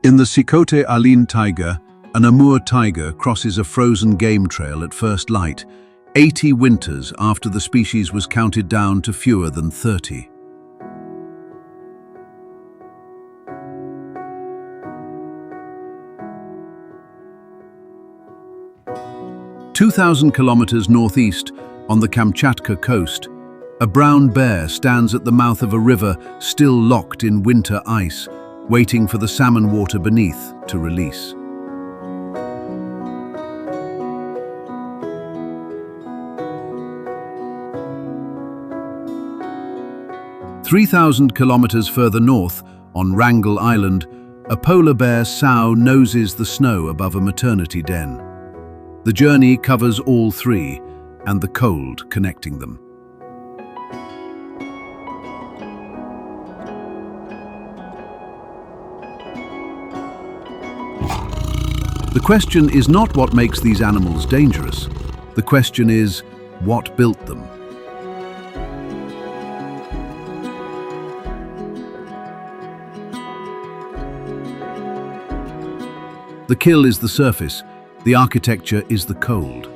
In the Sicote Alin taiga, an Amur tiger crosses a frozen game trail at first light, 80 winters after the species was counted down to fewer than 30. "2,000 kilometers northeast, on the Kamchatka coast, a brown bear stands at the mouth of a river still locked in winter ice, waiting for the salmon water beneath to release. "3,000 kilometers further north, on Wrangel Island, a polar bear sow noses the snow above a maternity den. The journey covers all three, and the cold connecting them. The question is not what makes these animals dangerous. The question is, what built them? The kill is the surface, the architecture is the cold.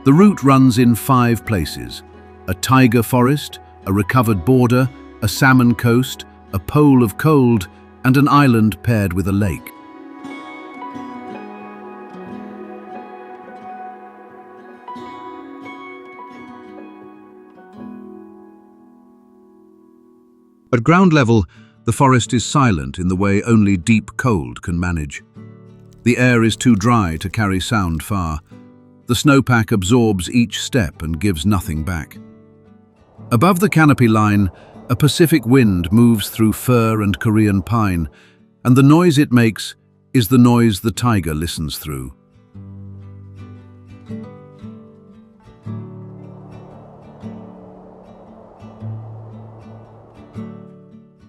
The route runs in 5 places: a taiga forest, a recovered border, a salmon coast, a pole of cold, and an island paired with a lake. At ground level, the forest is silent in the way only deep cold can manage. The air is too dry to carry sound far. The snowpack absorbs each step and gives nothing back. Above the canopy line, a Pacific wind moves through fir and Korean pine, and the noise it makes is the noise the taiga listens through.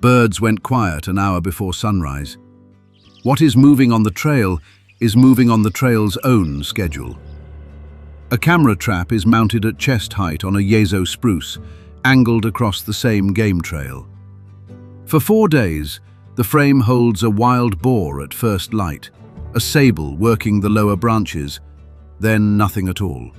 Birds went quiet an hour before sunrise. What is moving on the trail is moving on the trail's own schedule. A camera trap is mounted at chest height on a yezo spruce, angled across the same game trail. For 4 days, the frame holds a wild boar at first light, a sable working the lower branches, then nothing at all.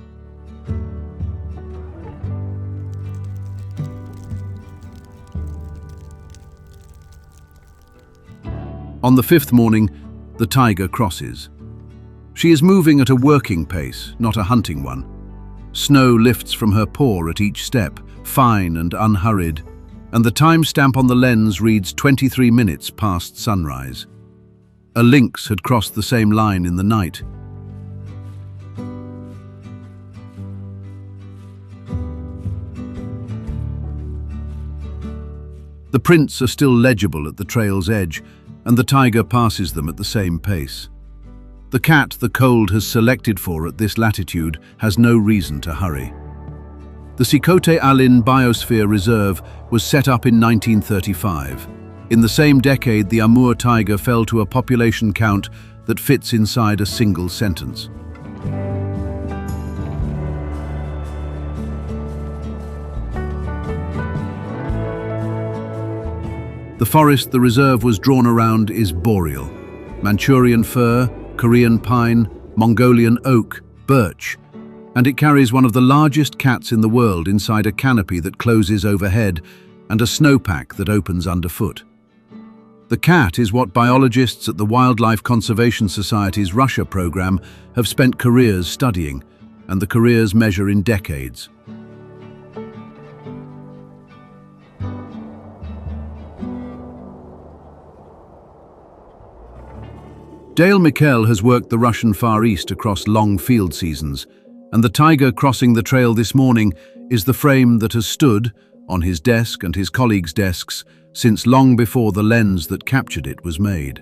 On the 5th morning, the taiga crosses. She is moving at a working pace, not a hunting one. Snow lifts from her paw at each step, fine and unhurried, and the timestamp on the lens reads 23 minutes past sunrise. A lynx had crossed the same line in the night. The prints are still legible at the trail's edge, and the taiga passes them at the same pace. The cat the cold has selected for at this latitude has no reason to hurry. The Sicote Alin Biosphere Reserve was set up in 1935. In the same decade, the Amur taiga fell to a population count that fits inside a single sentence. The forest the reserve was drawn around is boreal. Manchurian fir, Korean pine, Mongolian oak, birch, and it carries one of the largest cats in the world inside a canopy that closes overhead and a snowpack that opens underfoot. The cat is what biologists at the Wildlife Conservation Society's Russia program have spent careers studying, and the careers measure in decades. Dale Mikkel has worked the Russian Far East across long field seasons, and the taiga crossing the trail this morning is the frame that has stood, on his desk and his colleagues' desks, since long before the lens that captured it was made.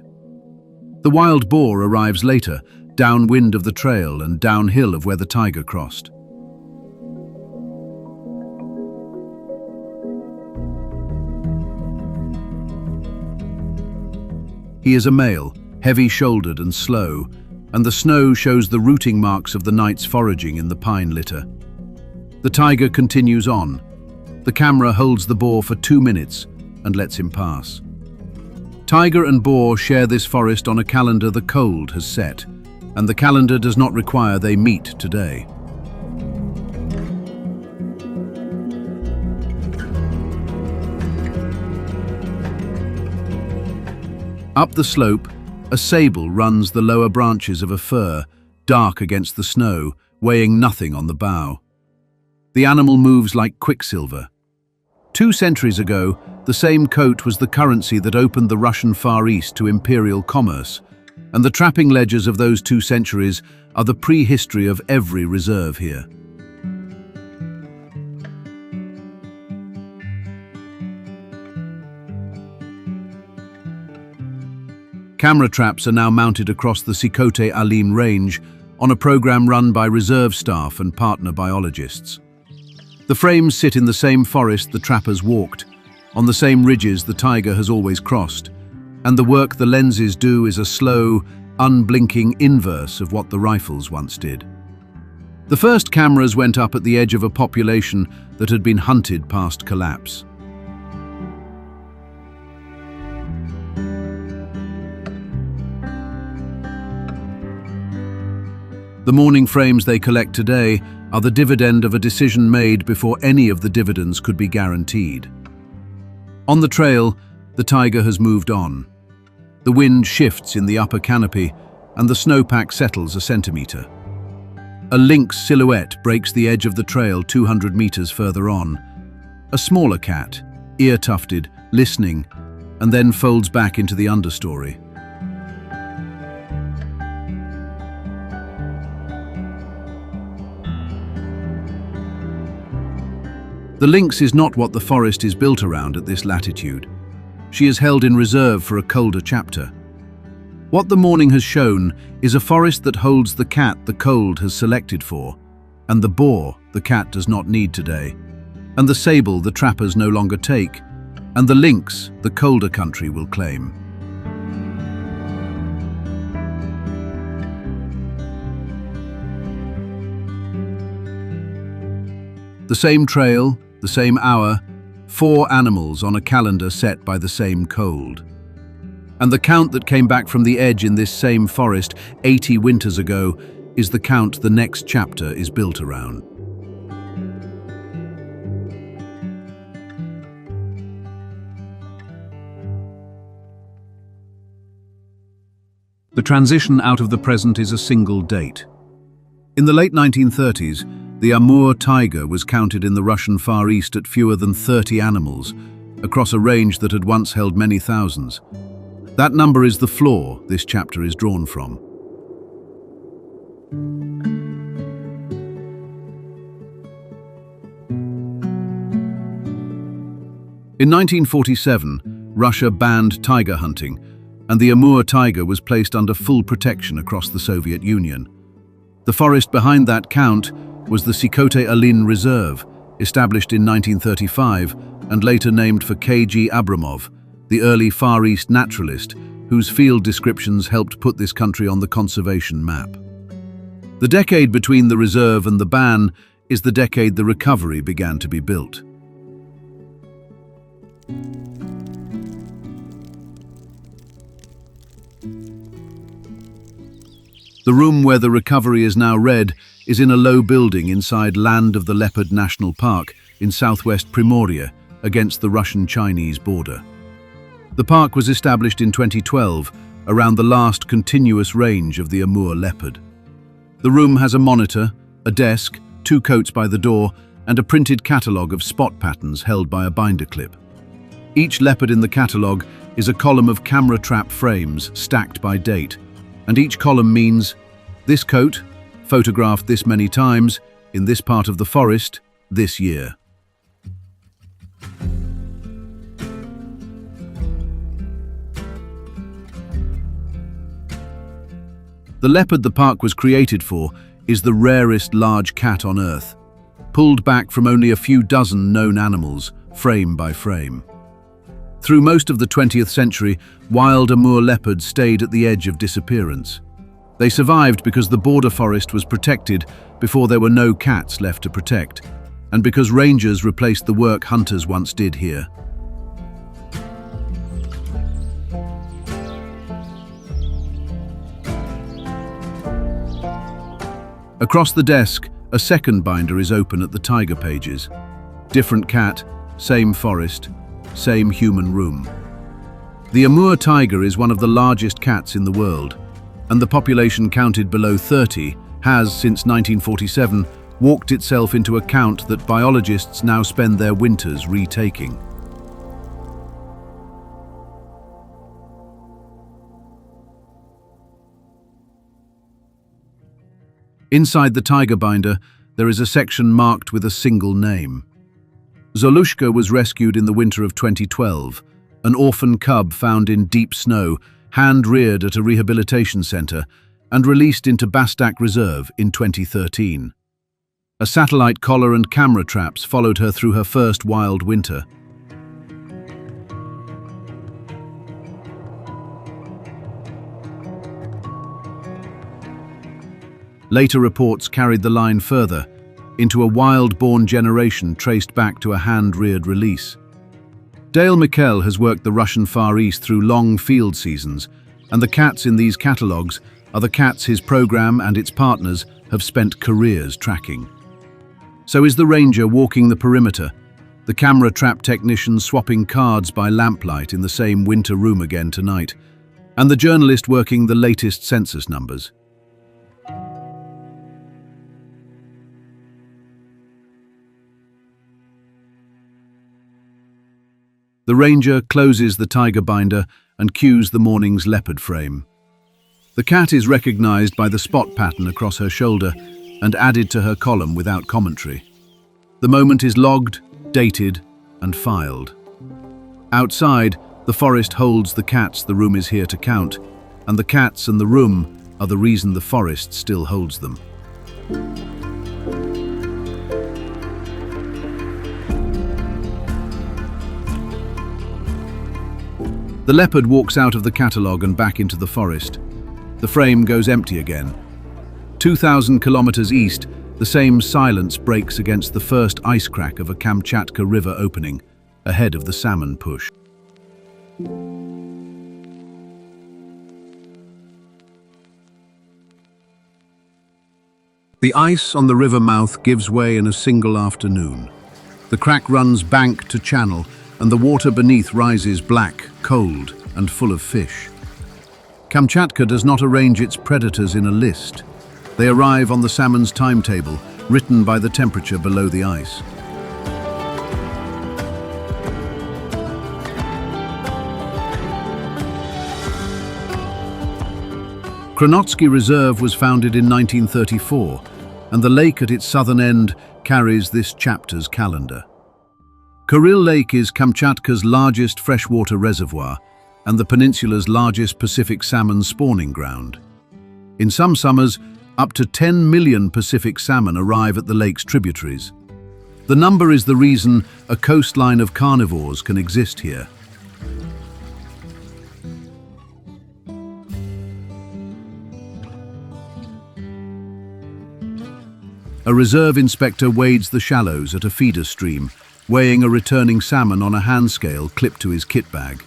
The wild boar arrives later, downwind of the trail and downhill of where the taiga crossed. He is a male, heavy-shouldered and slow, and the snow shows the rooting marks of the night's foraging in the pine litter. The tiger continues on. The camera holds the boar for 2 minutes and lets him pass. Tiger and boar share this forest on a calendar the cold has set, and the calendar does not require they meet today. Up the slope, a sable runs the lower branches of a fir, dark against the snow, weighing nothing on the bough. The animal moves like quicksilver. 2 centuries ago, the same coat was the currency that opened the Russian Far East to imperial commerce, and the trapping ledgers of those 2 centuries are the prehistory of every reserve here. Camera traps are now mounted across the Sikote Alim range on a program run by reserve staff and partner biologists. The frames sit in the same forest the trappers walked, on the same ridges the tiger has always crossed, and the work the lenses do is a slow, unblinking inverse of what the rifles once did. The first cameras went up at the edge of a population that had been hunted past collapse. The morning frames they collect today are the dividend of a decision made before any of the dividends could be guaranteed. On the trail, the tiger has moved on. The wind shifts in the upper canopy and the snowpack settles a centimetre. A lynx silhouette breaks the edge of the trail 200 metres further on. A smaller cat, ear-tufted, listening, and then folds back into the understory. The lynx is not what the forest is built around at this latitude. She is held in reserve for a colder chapter. What the morning has shown is a forest that holds the cat the cold has selected for, and the boar the cat does not need today, and the sable the trappers no longer take, and the lynx the colder country will claim. The same trail, the same hour, 4 animals on a calendar set by the same cold. And the count that came back from the edge in this same forest 80 winters ago is the count the next chapter is built around. The transition out of the present is a single date. In the late 1930s, the Amur tiger was counted in the Russian Far East at fewer than 30 animals, across a range that had once held many thousands. That number is the floor this chapter is drawn from. In 1947, Russia banned tiger hunting, and the Amur tiger was placed under full protection across the Soviet Union. The forest behind that count was the Sikote Alim Reserve, established in 1935 and later named for K.G. Abramov, the early Far East naturalist whose field descriptions helped put this country on the conservation map. The decade between the reserve and the ban is the decade the recovery began to be built. The room where the recovery is now read is in a low building inside Land of the Leopard National Park in southwest Primoria, against the Russian-Chinese border. The park was established in 2012 around the last continuous range of the Amur leopard. The room has a monitor, a desk, 2 coats by the door, and a printed catalogue of spot patterns held by a binder clip. Each leopard in the catalogue is a column of camera trap frames stacked by date, and each column means this coat, photographed this many times, in this part of the forest, this year. The leopard the park was created for is the rarest large cat on Earth, pulled back from only a few dozen known animals, frame by frame. Through most of the 20th century, wild Amur leopards stayed at the edge of disappearance. They survived because the border forest was protected before there were no cats left to protect, and because rangers replaced the work hunters once did here. Across the desk, a second binder is open at the taiga pages. Different cat, same forest, same human room. The Amur tiger is one of the largest cats in the world, and the population counted below 30 has, since 1947, walked itself into a count that biologists now spend their winters retaking. Inside the taiga binder, there is a section marked with a single name. Zolushka was rescued in the winter of 2012, an orphan cub found in deep snow, hand-reared at a rehabilitation center, and released into Bastak Reserve in 2013. A satellite collar and camera traps followed her through her first wild winter. Later reports carried the line further, into a wild-born generation traced back to a hand-reared release. Dale Mikkel has worked the Russian Far East through long field seasons, and the cats in these catalogues are the cats his program and its partners have spent careers tracking. So is the ranger walking the perimeter, the camera trap technician swapping cards by lamplight in the same winter room again tonight, and the journalist working the latest census numbers. The ranger closes the taiga binder and cues the morning's leopard frame. The cat is recognized by the spot pattern across her shoulder and added to her column without commentary. The moment is logged, dated, and filed. Outside, the forest holds the cats the room is here to count, and the cats and the room are the reason the forest still holds them. The leopard walks out of the catalogue and back into the forest. The frame goes empty again. 2,000 kilometers east, the same silence breaks against the first ice crack of a Kamchatka river opening, ahead of the salmon push. The ice on the river mouth gives way in a single afternoon. The crack runs bank to channel, and the water beneath rises black, cold, and full of fish. Kamchatka does not arrange its predators in a list. They arrive on the salmon's timetable, written by the temperature below the ice. Kronotsky Reserve was founded in 1934, and the lake at its southern end carries this chapter's calendar. Kuril Lake is Kamchatka's largest freshwater reservoir and the peninsula's largest Pacific salmon spawning ground. In some summers, up to 10 million Pacific salmon arrive at the lake's tributaries. The number is the reason a coastline of carnivores can exist here. A reserve inspector wades the shallows at a feeder stream, weighing a returning salmon on a hand scale clipped to his kit bag.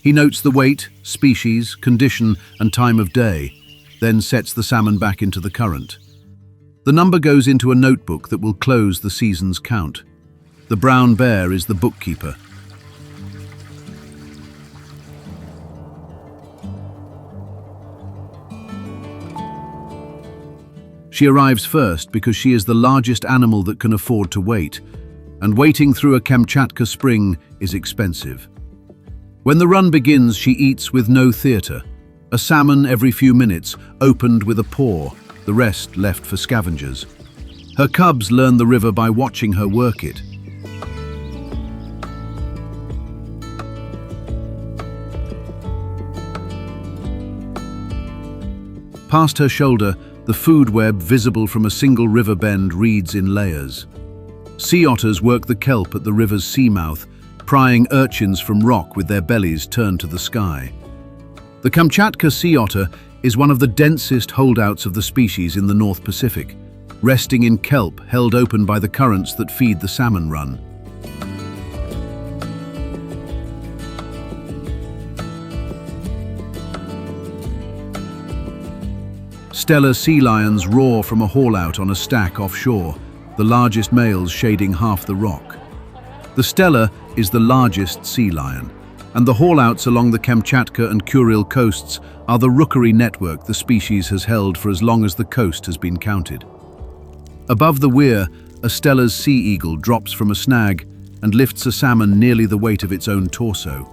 He notes the weight, species, condition, and time of day, then sets the salmon back into the current. The number goes into a notebook that will close the season's count. The brown bear is the bookkeeper. She arrives first because she is the largest animal that can afford to wait, and waiting through a Kamchatka spring is expensive. When the run begins, she eats with no theatre. A salmon every few minutes, opened with a paw, the rest left for scavengers. Her cubs learn the river by watching her work it. Past her shoulder, the food web visible from a single river bend reads in layers. Sea otters work the kelp at the river's seamouth, prying urchins from rock with their bellies turned to the sky. The Kamchatka sea otter is one of the densest holdouts of the species in the North Pacific. resting in kelp held open by the currents that feed the salmon run. Stellar sea lions roar from a haul-out on a stack offshore, the largest males shading half the rock. The Stellar is the largest sea lion, and the haul-outs along the Kamchatka and Kuril coasts are the rookery network the species has held for as long as the coast has been counted. Above the weir, a Stellar's sea eagle drops from a snag and lifts a salmon nearly the weight of its own torso.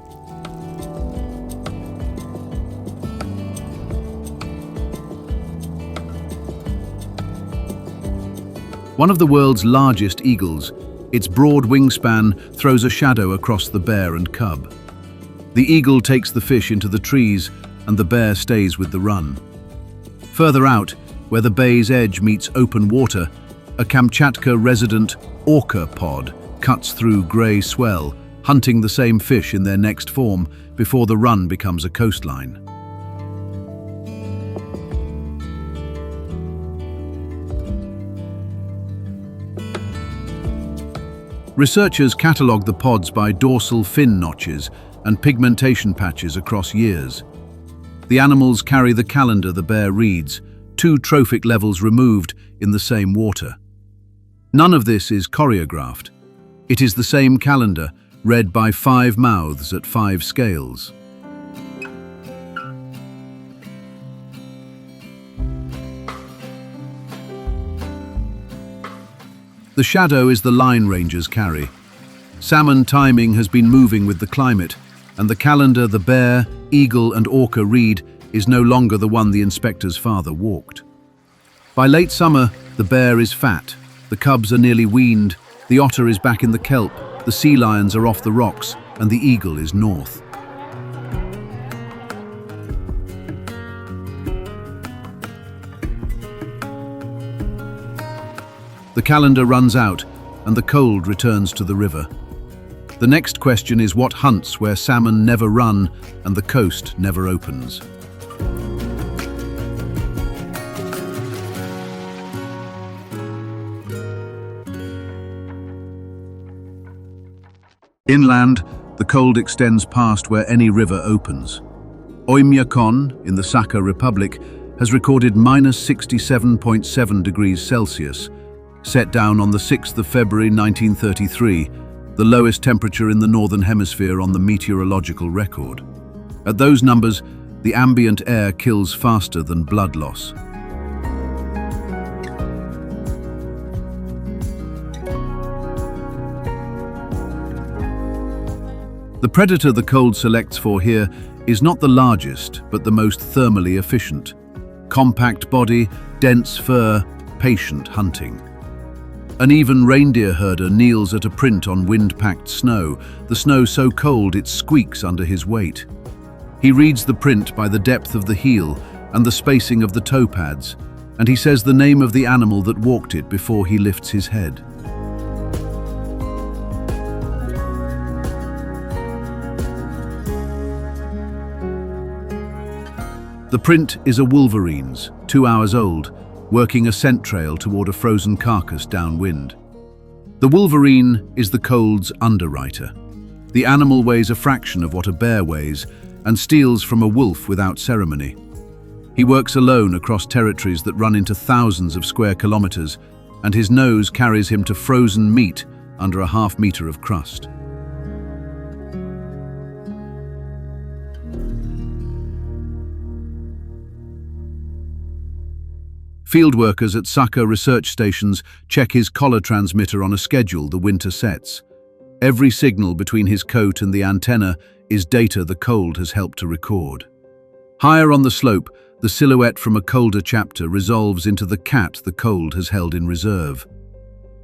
One of the world's largest eagles, its broad wingspan throws a shadow across the bear and cub. The eagle takes the fish into the trees and the bear stays with the run. Further out, where the bay's edge meets open water, a Kamchatka resident orca pod cuts through grey swell, hunting the same fish in their next form before the run becomes a coastline. Researchers catalogue the pods by dorsal fin notches and pigmentation patches across years. The animals carry the calendar the bear reads, 2 trophic levels removed in the same water. None of this is choreographed. It is the same calendar, read by 5 mouths at 5 scales. The shadow is the line rangers carry. Salmon timing has been moving with the climate, and the calendar the bear, eagle and orca read is no longer the one the inspector's father walked. By late summer, the bear is fat, the cubs are nearly weaned, the otter is back in the kelp, the sea lions are off the rocks, and the eagle is north. The calendar runs out, and the cold returns to the river. The next question is what hunts where salmon never run and the coast never opens. Inland, the cold extends past where any river opens. Oymyakon, in the Sakha Republic, has recorded -67.7 degrees Celsius, set down on the 6th of February 1933, the lowest temperature in the Northern Hemisphere on the meteorological record. At those numbers, the ambient air kills faster than blood loss. The predator the cold selects for here is not the largest, but the most thermally efficient. Compact body, dense fur, patient hunting. An even reindeer herder kneels at a print on wind-packed snow, the snow so cold it squeaks under his weight. He reads the print by the depth of the heel and the spacing of the toe pads, and he says the name of the animal that walked it before he lifts his head. The print is a wolverine's, 2 hours old, working a scent trail toward a frozen carcass downwind. The wolverine is the cold's underwriter. The animal weighs a fraction of what a bear weighs and steals from a wolf without ceremony. He works alone across territories that run into thousands of square kilometers, and his nose carries him to frozen meat under a half-meter of crust. Field workers at Sakha research stations check his collar transmitter on a schedule the winter sets. Every signal between his coat and the antenna is data the cold has helped to record. Higher on the slope, the silhouette from a colder chapter resolves into the cat the cold has held in reserve.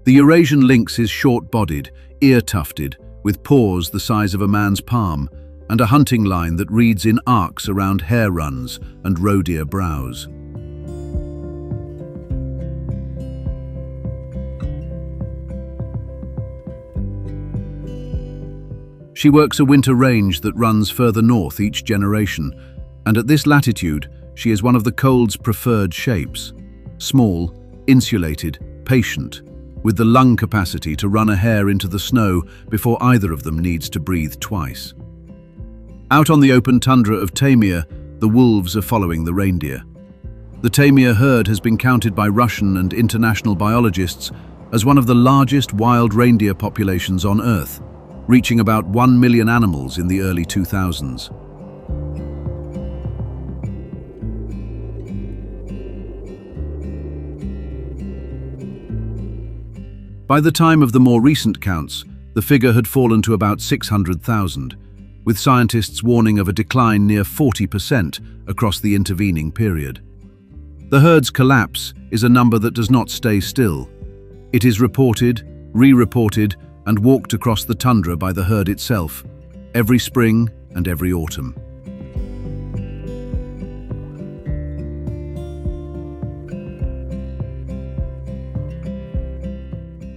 The Eurasian lynx is short-bodied, ear-tufted, with paws the size of a man's palm, and a hunting line that reads in arcs around hare runs and roe deer brows. She works a winter range that runs further north each generation, and at this latitude, she is one of the cold's preferred shapes. Small, insulated, patient, with the lung capacity to run a hare into the snow before either of them needs to breathe twice. Out on the open tundra of Taimyr, the wolves are following the reindeer. The Taimyr herd has been counted by Russian and international biologists as one of the largest wild reindeer populations on Earth, reaching about 1 million animals in the early 2000s. By the time of the more recent counts, the figure had fallen to about 600,000, with scientists warning of a decline near 40% across the intervening period. The herd's collapse is a number that does not stay still. It is reported, re-reported, and walked across the tundra by the herd itself, every spring and every autumn.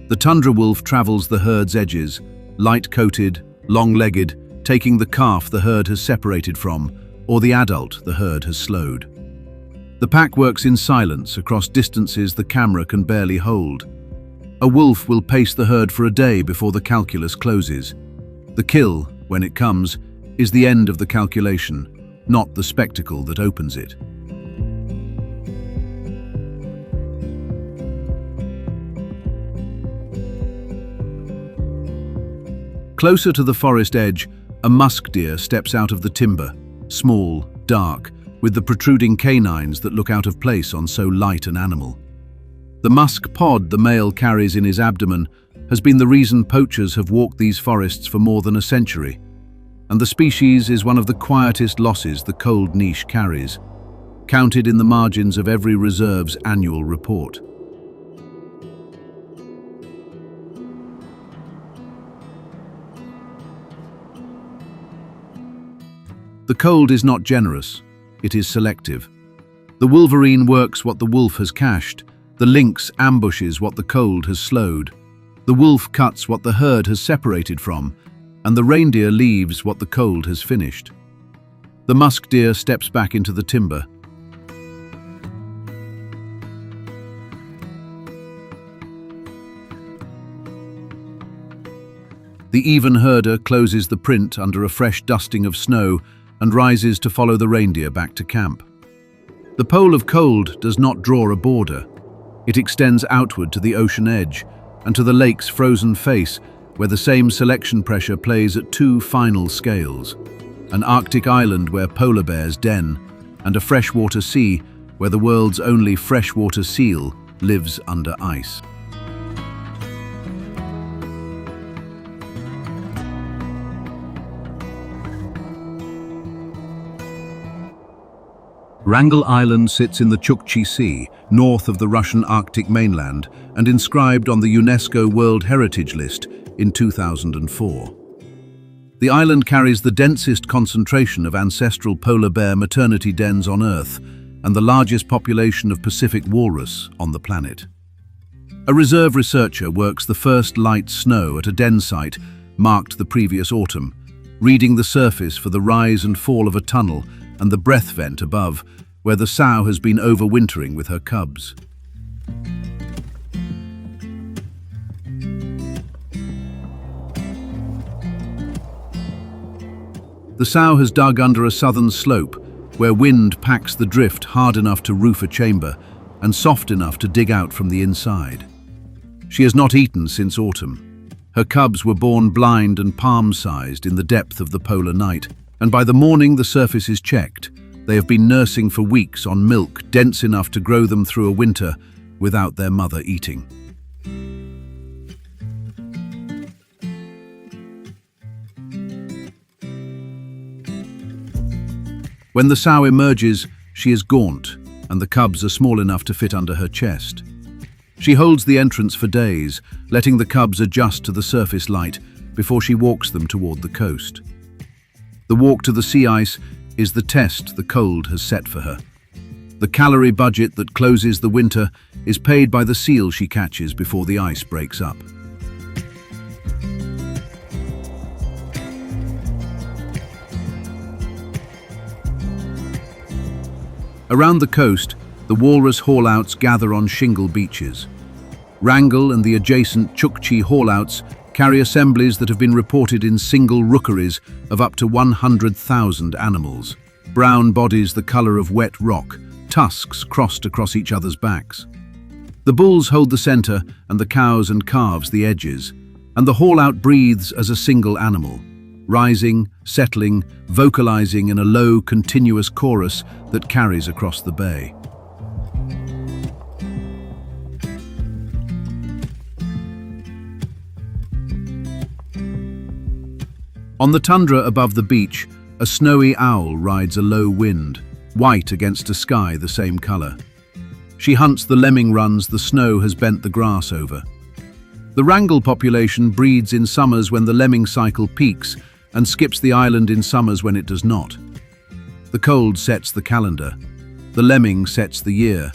The tundra wolf travels the herd's edges, light-coated, long-legged, taking the calf the herd has separated from, or the adult the herd has slowed. The pack works in silence across distances the camera can barely hold. A wolf will pace the herd for a day before the calculus closes. The kill, when it comes, is the end of the calculation, not the spectacle that opens it. Closer to the forest edge, a musk deer steps out of the timber, small, dark, with the protruding canines that look out of place on so light an animal. The musk pod the male carries in his abdomen has been the reason poachers have walked these forests for more than a century, and the species is one of the quietest losses the cold niche carries, counted in the margins of every reserve's annual report. The cold is not generous, it is selective. The wolverine works what the wolf has cached, the lynx ambushes what the cold has slowed, the wolf cuts what the herd has separated from, and the reindeer leaves what the cold has finished. The musk deer steps back into the timber. The even herder closes the print under a fresh dusting of snow and rises to follow the reindeer back to camp. The pole of cold does not draw a border. It extends outward to the ocean edge and to the lake's frozen face, where the same selection pressure plays at two final scales: an Arctic island where polar bears den, and a freshwater sea where the world's only freshwater seal lives under ice. Wrangel Island sits in the Chukchi Sea, north of the Russian Arctic mainland, and inscribed on the UNESCO World Heritage List in 2004. The island carries the densest concentration of ancestral polar bear maternity dens on Earth and the largest population of Pacific walrus on the planet. A reserve researcher works the first light snow at a den site marked the previous autumn, reading the surface for the rise and fall of a tunnel and the breath vent above, where the sow has been overwintering with her cubs. The sow has dug under a southern slope, where wind packs the drift hard enough to roof a chamber and soft enough to dig out from the inside. She has not eaten since autumn. Her cubs were born blind and palm-sized in the depth of the polar night, and by the morning the surface is checked. They have been nursing for weeks on milk dense enough to grow them through a winter without their mother eating. When the sow emerges, she is gaunt, and the cubs are small enough to fit under her chest. She holds the entrance for days, letting the cubs adjust to the surface light before she walks them toward the coast. The walk to the sea ice is the test the cold has set for her. The calorie budget that closes the winter is paid by the seal she catches before the ice breaks up. Around the coast, The walrus haulouts gather on shingle beaches. Wrangell and the adjacent Chukchi haulouts carry assemblies that have been reported in single rookeries of up to 100,000 animals. Brown bodies the color of wet rock, tusks crossed across each other's backs. The bulls hold the center and the cows and calves the edges, and the haulout breathes as a single animal, rising, settling, vocalizing in a low, continuous chorus that carries across the bay. On the tundra above the beach, a snowy owl rides a low wind, white against a sky the same color. She hunts the lemming runs the snow has bent the grass over. The Wrangell population breeds in summers when the lemming cycle peaks and skips the island in summers when it does not. The cold sets the calendar. The lemming sets the year.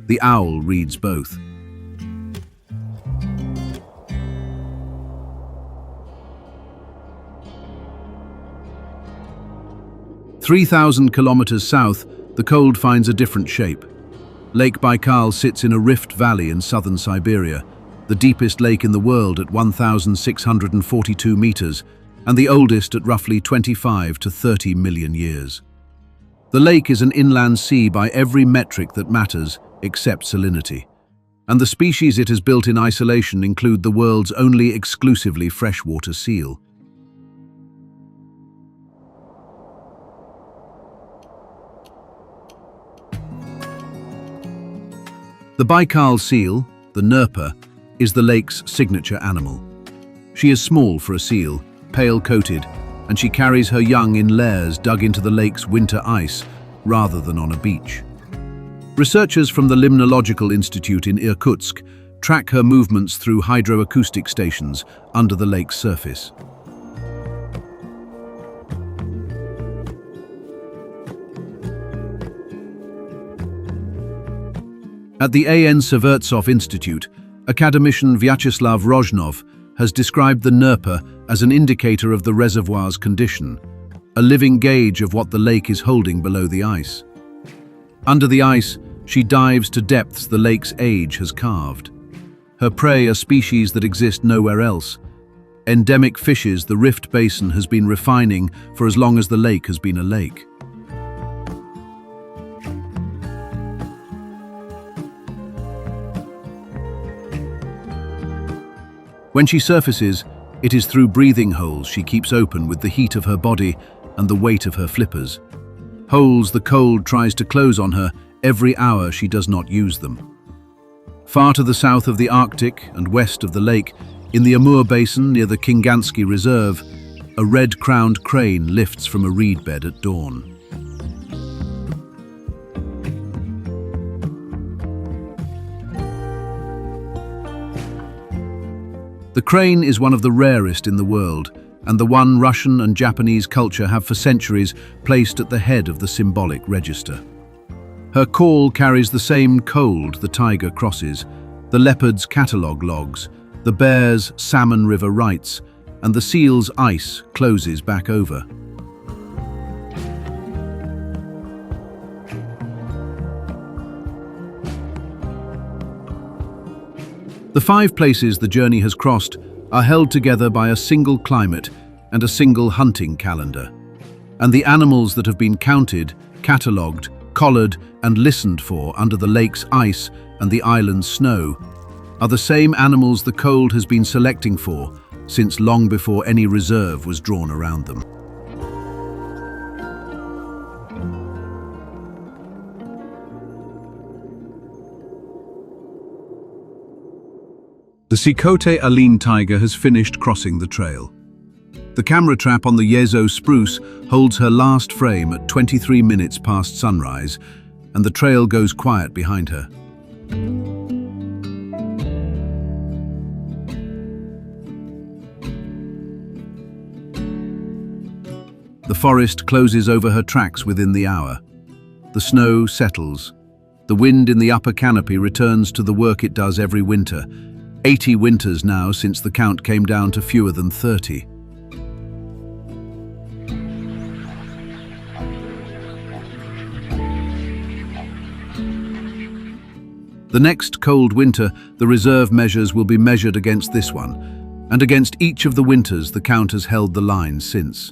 The owl reads both. "3,000 kilometers south, the cold finds a different shape. Lake Baikal sits in a rift valley in southern Siberia, the deepest lake in the world at 1,642 meters, and the oldest at roughly 25 to 30 million years. The lake is an inland sea by every metric that matters, except salinity. And the species it has built in isolation include the world's only exclusively freshwater seal. The Baikal seal, the nerpa, is the lake's signature animal. She is small for a seal, pale-coated, and she carries her young in lairs dug into the lake's winter ice rather than on a beach. Researchers from the Limnological Institute in Irkutsk track her movements through hydroacoustic stations under the lake's surface. At the A.N. Severtsov Institute, academician Vyacheslav Rozhnov has described the nerpa as an indicator of the reservoir's condition, a living gauge of what the lake is holding below the ice. Under the ice, she dives to depths the lake's age has carved. Her prey are species that exist nowhere else. Endemic fishes the Rift Basin has been refining for as long as the lake has been a lake. When she surfaces, it is through breathing holes she keeps open with the heat of her body and the weight of her flippers. Holes the cold tries to close on her every hour she does not use them. Far to the south of the Arctic and west of the lake, in the Amur Basin near the Kingansky Reserve, a red-crowned crane lifts from a reed bed at dawn. The crane is one of the rarest in the world, and the one Russian and Japanese culture have for centuries placed at the head of the symbolic register. Her call carries the same cold the taiga crosses, the leopard's catalogue logs, the bear's salmon river rights, and the seal's ice closes back over. The 5 places the journey has crossed are held together by a single climate and a single hunting calendar. And the animals that have been counted, catalogued, collared and listened for under the lake's ice and the island's snow are the same animals the cold has been selecting for since long before any reserve was drawn around them. The Sikhote Alin tiger has finished crossing the trail. The camera trap on the Yezo spruce holds her last frame at 23 minutes past sunrise, and the trail goes quiet behind her. The forest closes over her tracks within the hour. The snow settles. The wind in the upper canopy returns to the work it does every winter, 80 winters now since the count came down to fewer than 30. The next cold winter, the reserve measures will be measured against this one, and against each of the winters the count has held the line since.